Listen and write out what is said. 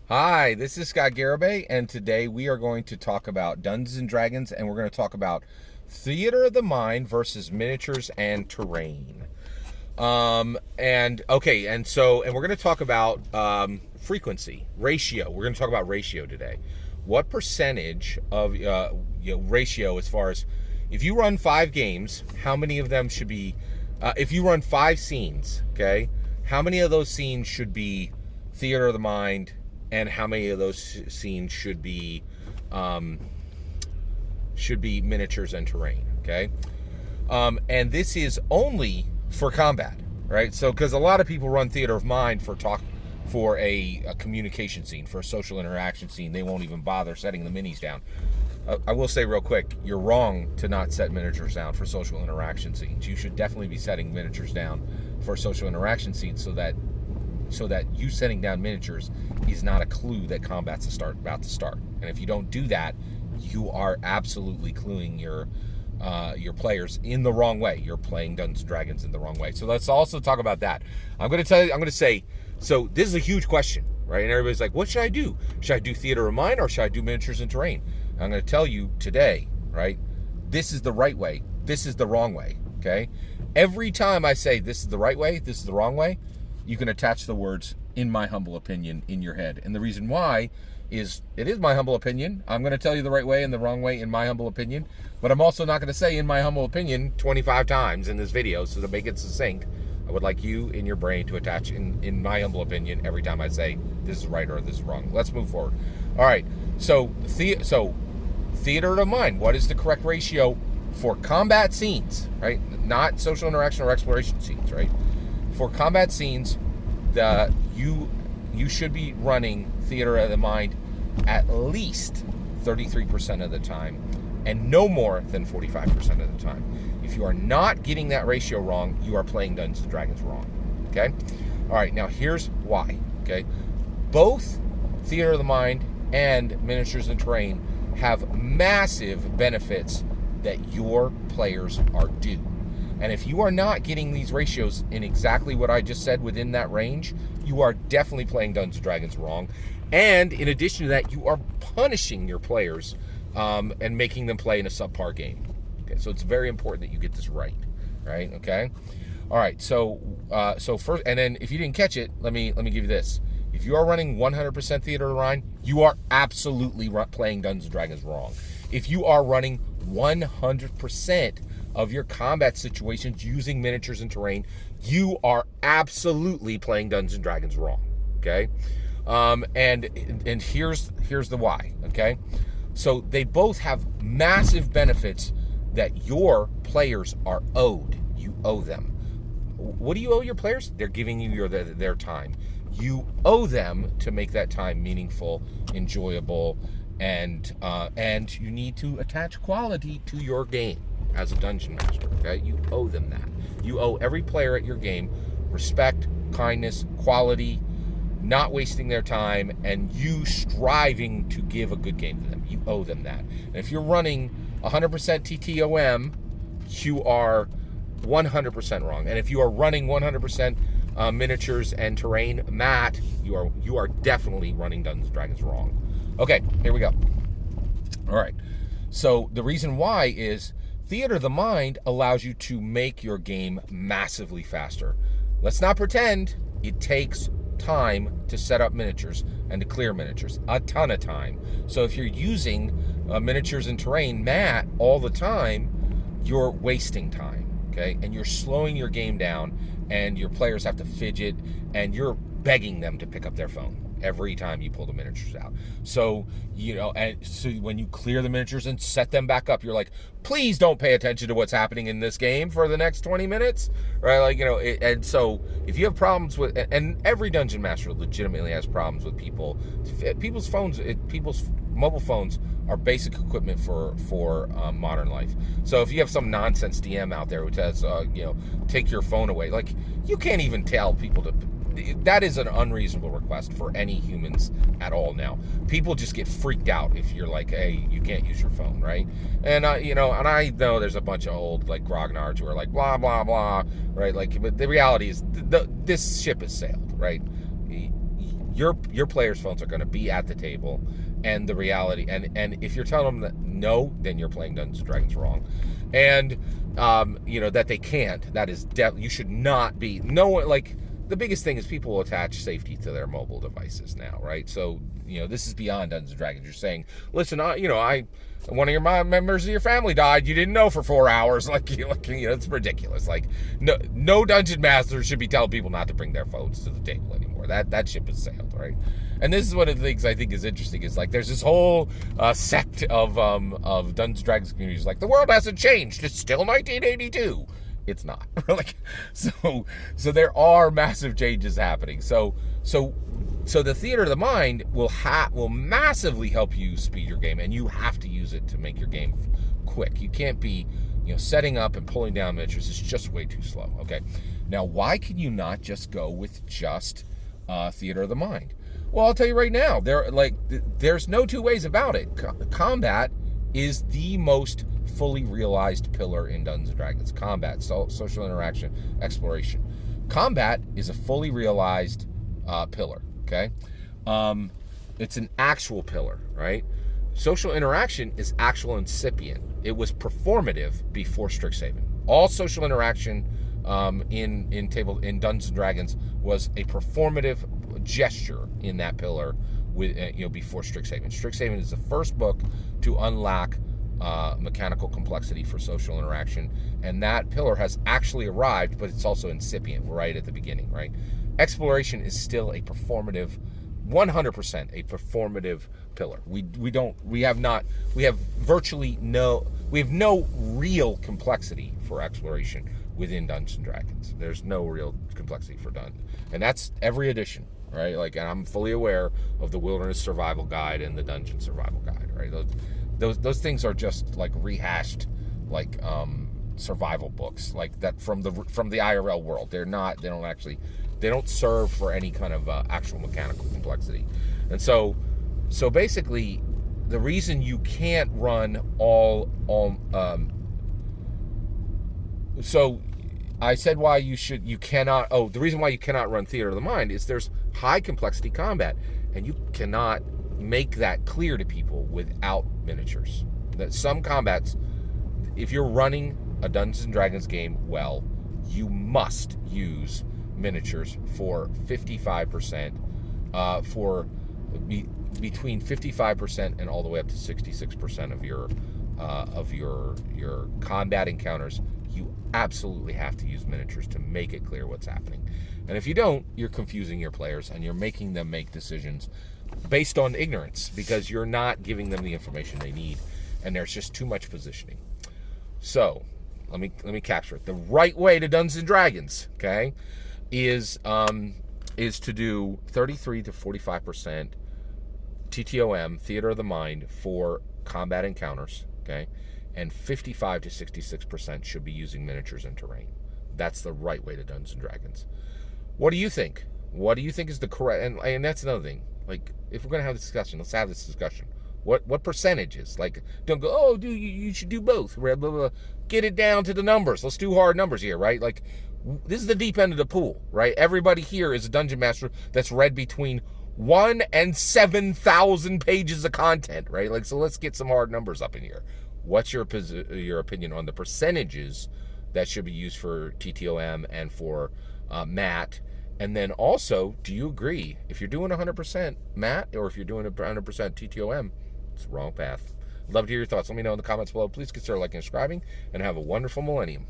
Hi, this is Scott Garibay, and today we are going to talk about Dungeons and Dragons, and we're going to talk about theater of the mind versus miniatures and terrain. And we're going to talk about frequency, ratio. We're going to talk about ratio today. What percentage of ratio, as far as if you run 5 games, how many of them should be? If you run 5 scenes, okay, how many of those scenes should be theater of the mind? And how many of those scenes should be miniatures and terrain? Okay, and this is only for combat, right? So, because a lot of people run theater of mind for a communication scene, for a social interaction scene, they won't even bother setting the minis down. I will say real quick, you're wrong to not set miniatures down for social interaction scenes. You should definitely be setting miniatures down for social interaction scenes, so that you setting down miniatures is not a clue that combat's about to start. And if you don't do that, you are absolutely cluing your players in the wrong way. You're playing Dungeons and Dragons in the wrong way. So let's also talk about that. I'm going to say, so this is a huge question, right? And everybody's like, what should I do? Should I do theater of mind or should I do miniatures and terrain? And I'm going to tell you today, right? This is the right way. This is the wrong way, okay? Every time I say this is the right way, this is the wrong way, you can attach the words, in my humble opinion, in your head. And the reason why is, it is my humble opinion. I'm going to tell you the right way and the wrong way in my humble opinion. But I'm also not going to say in my humble opinion 25 times in this video. So to make it succinct, I would like you in your brain to attach in my humble opinion every time I say this is right or this is wrong. Let's move forward. All right. So theater of mind. What is the correct ratio for combat scenes, right? Not social interaction or exploration scenes, right? For combat scenes, you should be running theater of the mind at least 33% of the time, and no more than 45% of the time. If you are not getting that ratio wrong, you are playing Dungeons and Dragons wrong. Okay? All right, now here's why. Okay? Both theater of the mind and miniatures and terrain have massive benefits that your players are due. And if you are not getting these ratios in exactly what I just said within that range, you are definitely playing Dungeons & Dragons wrong. And in addition to that, you are punishing your players and making them play in a subpar game. Okay, so it's very important that you get this right, okay? All right, so first, and then if you didn't catch it, let me give you this. If you are running 100% theater of the mind, you are absolutely playing Dungeons & Dragons wrong. If you are running 100% of your combat situations using miniatures and terrain, you are absolutely playing Dungeons and Dragons wrong. Okay, and here's the why. Okay, so they both have massive benefits that your players are owed. You owe them. What do you owe your players? They're giving you their time. You owe them to make that time meaningful, enjoyable, and you need to attach quality to your game. As a dungeon master, okay? You owe them that. You owe every player at your game respect, kindness, quality, not wasting their time, and you striving to give a good game to them. You owe them that. And if you're running 100% TTOM, you are 100% wrong. And if you are running 100% miniatures and terrain mat, you are definitely running Dungeons & Dragons wrong. Okay, here we go. All right. So the reason why is theater of the mind allows you to make your game massively faster. Let's not pretend it takes time to set up miniatures and to clear miniatures. A ton of time. So if you're using miniatures and terrain mat all the time, you're wasting time, okay? And you're slowing your game down, and your players have to fidget, and you're begging them to pick up their phone every time you pull the miniatures out. So, and so when you clear the miniatures and set them back up, you're like, please don't pay attention to what's happening in this game for the next 20 minutes, right? And so if you have problems with, and every dungeon master legitimately has problems with people's phones, people's mobile phones are basic equipment for modern life. So if you have some nonsense DM out there who says, take your phone away, like, you can't even tell people to. That is an unreasonable request for any humans at all now. People just get freaked out if you're like, hey, you can't use your phone, right? And, and I know there's a bunch of old, like, grognards who are like, blah, blah, blah, right? Like, but the reality is, this ship has sailed, right? your players' phones are going to be at the table, and the reality, and if you're telling them that no, then you're playing Dungeons and Dragons wrong, and that they can't. That is you should not be. No one, like, the biggest thing is people will attach safety to their mobile devices now, right? So this is beyond Dungeons and Dragons. You're saying, listen, one of your members of your family died. You didn't know for 4 hours. It's ridiculous. Like, no dungeon master should be telling people not to bring their phones to the table anymore. That ship has sailed, right? And this is one of the things I think is interesting. Is like there's this whole sect of Dungeons and Dragons communities. Like, the world hasn't changed. It's still 1982. It's not. So there are massive changes happening. So the theater of the mind will massively help you speed your game, and you have to use it to make your game quick. You can't be, setting up and pulling down miniatures. It's just way too slow. Okay. Now, why can you not just go with just theater of the mind? Well, I'll tell you right now. There's no two ways about it. Combat is the most fully realized pillar in Dungeons and Dragons. Combat, social interaction, exploration. Combat is a fully realized pillar. Okay, it's an actual pillar, right? Social interaction is actual incipient. It was performative before Strixhaven. All social interaction in Dungeons and Dragons was a performative gesture in that pillar with before Strixhaven. Strixhaven is the first book to unlock mechanical complexity for social interaction, and that pillar has actually arrived, but it's also incipient right at the beginning, right? Exploration is still a performative, 100% a performative pillar. We have no real complexity for exploration within Dungeons and Dragons. There's no real complexity for Dungeons, and that's every edition, right? And I'm fully aware of the Wilderness Survival Guide and the Dungeon Survival Guide, right? Those things are just like rehashed, like survival books, like that from the IRL world. They don't serve for any kind of actual mechanical complexity. And so basically, the reason you can't run so I said the reason why you cannot run Theater of the Mind is there's high complexity combat, and you cannot make that clear to people without miniatures. That some combats, if you're running a Dungeons and Dragons game well, you must use miniatures for 55%, between 55% and all the way up to 66% of your combat encounters. You absolutely have to use miniatures to make it clear what's happening. And if you don't, you're confusing your players, and you're making them make decisions based on ignorance, because you're not giving them the information they need, and there's just too much positioning. So let me capture it. The right way to Dungeons and Dragons, okay, is to do 33 to 45% TTOM, Theater of the Mind, for combat encounters, okay, and 55 to 66% should be using miniatures and terrain. That's the right way to Dungeons and Dragons. What do you think? What do you think is the correct? And that's another thing. Like, if we're gonna have this discussion, let's have this discussion. What percentages? Like, don't go, oh, dude, you should do both. Blah, blah, blah. Get it down to the numbers. Let's do hard numbers here, right? Like, this is the deep end of the pool, right? Everybody here is a dungeon master that's read between 1 and 7,000 pages of content, right? Like, so let's get some hard numbers up in here. What's your opinion on the percentages that should be used for TTOM and for MAT? And then also, do you agree, if you're doing 100% MAT or if you're doing 100% TTOM, it's the wrong path? Love to hear your thoughts. Let me know in the comments below. Please consider liking and subscribing, and have a wonderful millennium.